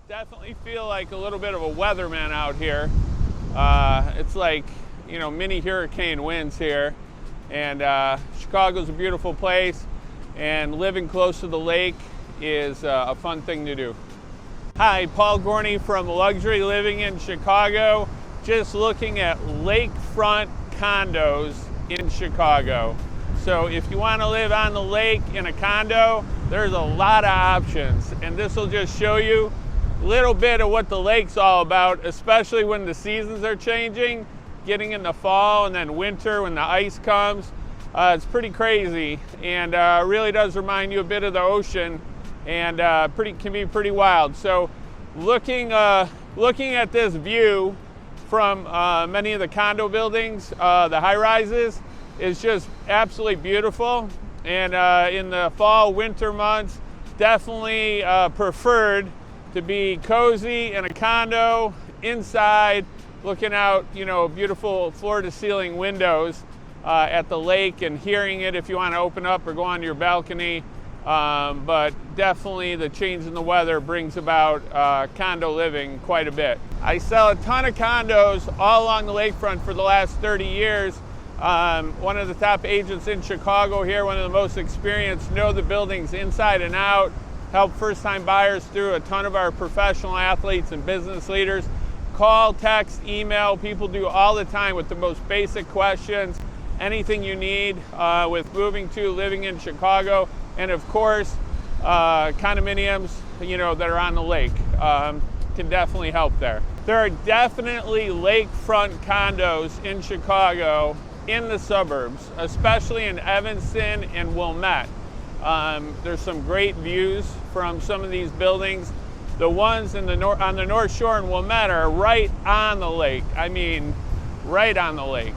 Definitely feel like a little bit of a weatherman out here. It's like, you know, mini hurricane winds here. And Chicago's a beautiful place, and living close to the lake is a fun thing to do. Hi, Paul Gorney from Luxury Living in Chicago. Just looking at lakefront condos in Chicago. So if you want to live on the lake in a condo, there's a lot of options. And this will just show you a little bit of what the lake's all about, especially when the seasons are changing, getting in the fall and then winter when the ice comes. It's pretty crazy, and really does remind you a bit of the ocean, and can be pretty wild. So looking at this view from many of the condo buildings, the high-rises, is just absolutely beautiful. And in the fall, winter months, definitely preferred to be cozy in a condo inside, looking out, you know, beautiful floor-to-ceiling windows at the lake, and hearing it if you want to open up or go on your balcony. But definitely the change in the weather brings about condo living quite a bit. I sell a ton of condos all along the lakefront for the last 30 years. One of the top agents in Chicago here, one of the most experienced, know the buildings inside and out, help first-time buyers through a ton of our professional athletes and business leaders. Call, text, email, people do all the time with the most basic questions, anything you need with moving to, living in Chicago, and of course, condominiums, you know, that are on the lake can definitely help there. There are definitely lakefront condos in Chicago in the suburbs, especially in Evanston and Wilmette. There's some great views from some of these buildings. The ones in on the North Shore in Wilmette are right on the lake. I mean, right on the lake,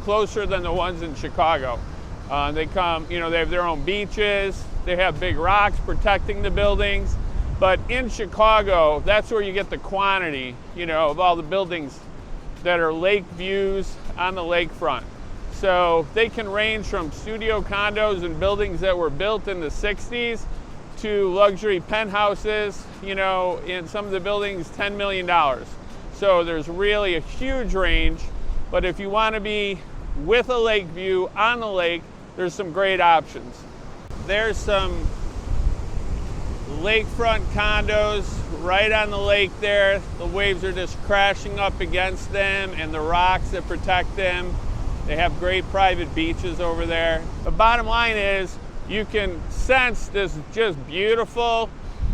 closer than the ones in Chicago. They have their own beaches. They have big rocks protecting the buildings. But in Chicago, that's where you get the quantity, you know, of all the buildings that are lake views on the lakefront. So they can range from studio condos and buildings that were built in the 60s to luxury penthouses, you know, in some of the buildings, $10 million. So there's really a huge range. But if you want to be with a lake view on the lake, there's some great options. There's some lakefront condos right on the lake there. The waves are just crashing up against them and the rocks that protect them. They have great private beaches over there. The bottom line is you can sense this just beautiful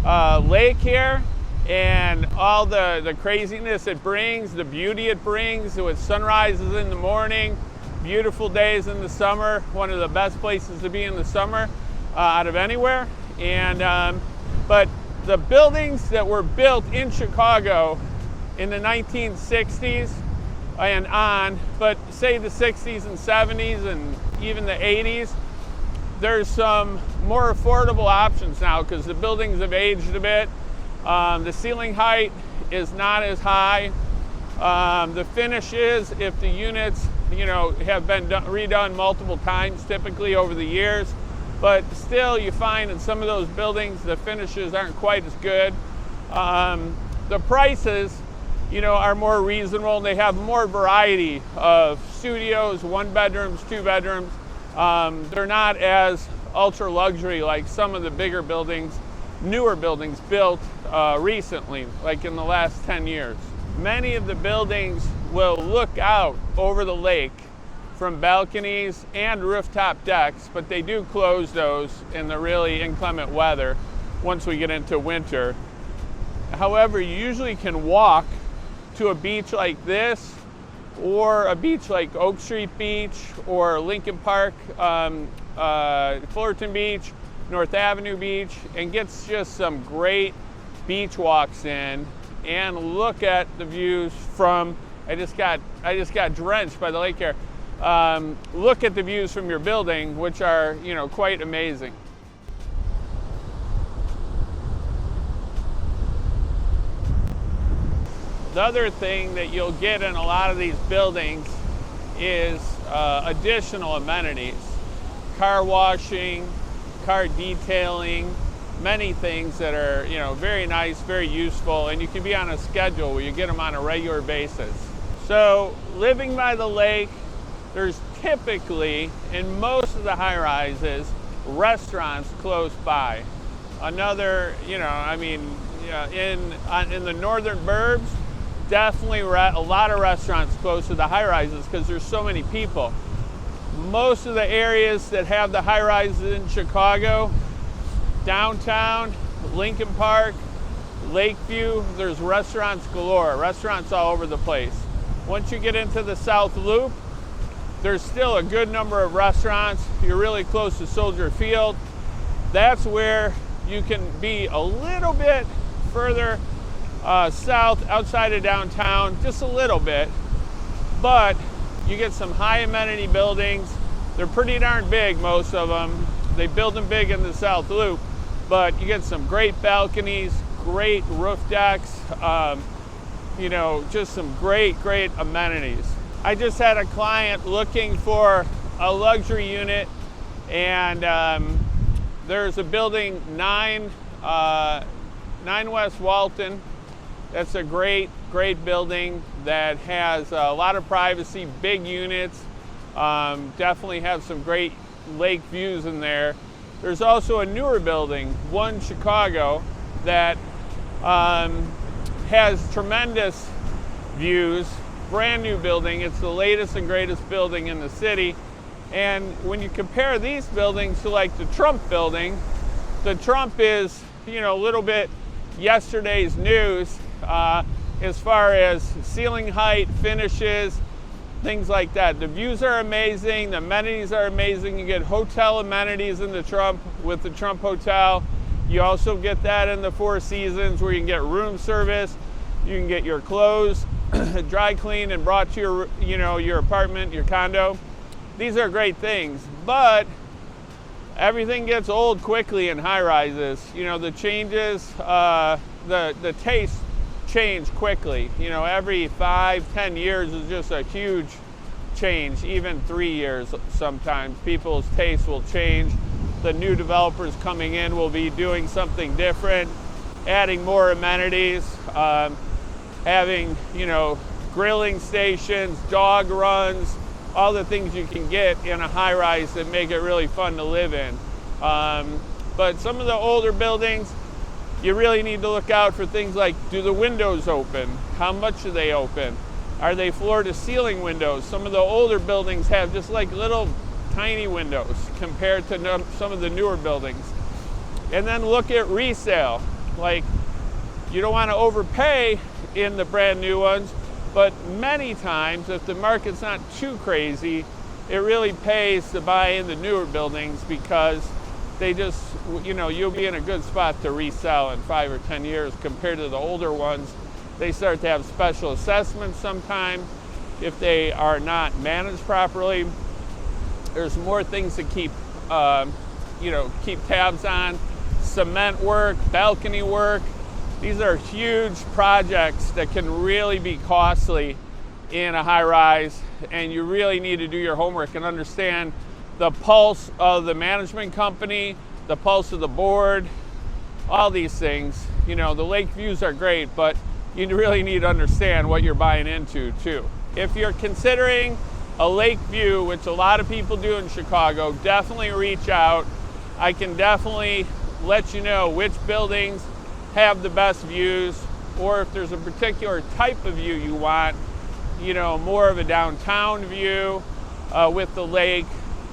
lake here, and all the craziness it brings, the beauty it brings with sunrises in the morning, beautiful days in the summer, one of the best places to be in the summer out of anywhere. And but the buildings that were built in Chicago in the 1960s and on, but say the 60s and 70s and even the 80s, there's some more affordable options now because the buildings have aged a bit. The ceiling height is not as high. The finishes, if the units, you know, have been redone multiple times, typically over the years, but still you find in some of those buildings the finishes aren't quite as good. The prices, you know, are more reasonable. They have more variety of studios, 1 bedrooms, 2 bedrooms. They're not as ultra luxury like some of the bigger buildings, newer buildings built recently, like in the last 10 years. Many of the buildings will look out over the lake from balconies and rooftop decks, but they do close those in the really inclement weather once we get into winter. However, you usually can walk to a beach like this, or a beach like Oak Street Beach, or Lincoln Park, Fullerton Beach, North Avenue Beach, and get just some great beach walks in and look at the views from, I just got drenched by the lake here. Look at the views from your building, which are, you know, quite amazing. The other thing that you'll get in a lot of these buildings is additional amenities. Car washing, car detailing, many things that are, very nice, very useful, and you can be on a schedule where you get them on a regular basis. So living by the lake, there's typically, in most of the high-rises, restaurants close by. Another, in the northern burbs, definitely a lot of restaurants close to the high-rises because there's so many people. Most of the areas that have the high-rises in Chicago, downtown, Lincoln Park, Lakeview, there's restaurants galore, restaurants all over the place. Once you get into the South Loop, there's still a good number of restaurants. You're really close to Soldier Field. That's where you can be a little bit further south, outside of downtown, just a little bit. But you get some high amenity buildings. They're pretty darn big, most of them. They build them big in the South Loop, but you get some great balconies, great roof decks, just some great amenities. I just had a client looking for a luxury unit, and there's a building 9 West Walton. That's a great building that has a lot of privacy, big units, definitely have some great lake views in there. There's also a newer building, 1 Chicago, that has tremendous views. Brand new building. It's the latest and greatest building in the city. And when you compare these buildings to like the Trump building, the Trump is, a little bit yesterday's news as far as ceiling height, finishes, things like that. The views are amazing. The amenities are amazing. You get hotel amenities in the Trump with the Trump Hotel. You also get that in the Four Seasons where you can get room service. You can get your clothes dry cleaned and brought to your apartment, your condo. These are great things, but everything gets old quickly in high rises. The changes, the tastes change quickly. Every 5-10 years is just a huge change. Even 3 years sometimes. People's tastes will change. The new developers coming in will be doing something different, adding more amenities, having, grilling stations, dog runs, all the things you can get in a high-rise that make it really fun to live in. But some of the older buildings, you really need to look out for things like, do the windows open? How much do they open? Are they floor-to-ceiling windows? Some of the older buildings have just like little tiny windows compared to some of the newer buildings. And then look at resale. Like, you don't want to overpay in the brand new ones, but many times if the market's not too crazy, it really pays to buy in the newer buildings because they just, you'll be in a good spot to resell in 5 or 10 years compared to the older ones. They start to have special assessments sometimes if they are not managed properly. There's more things to keep tabs on. Cement work, balcony work. These are huge projects that can really be costly in a high rise, and you really need to do your homework and understand the pulse of the management company, the pulse of the board, all these things. The lake views are great, but you really need to understand what you're buying into too. If you're considering a lake view, which a lot of people do in Chicago, definitely reach out. I can definitely let you know which buildings have the best views, or if there's a particular type of view you want, more of a downtown view with the lake,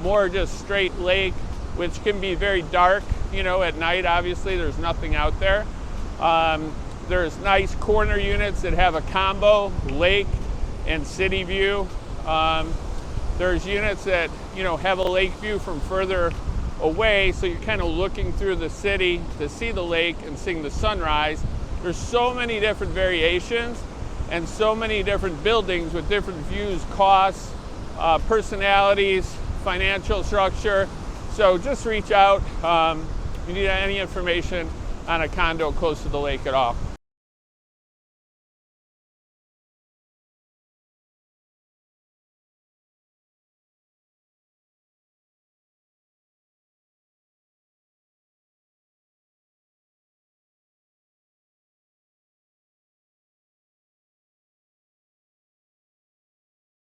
more just straight lake, which can be very dark, at night. Obviously there's nothing out there. There's nice corner units that have a combo lake and city view. There's units that have a lake view from further away, so you're kind of looking through the city to see the lake and seeing the sunrise. There's so many different variations and so many different buildings with different views, costs, personalities, financial structure. So just reach out if you need any information on a condo close to the lake at all.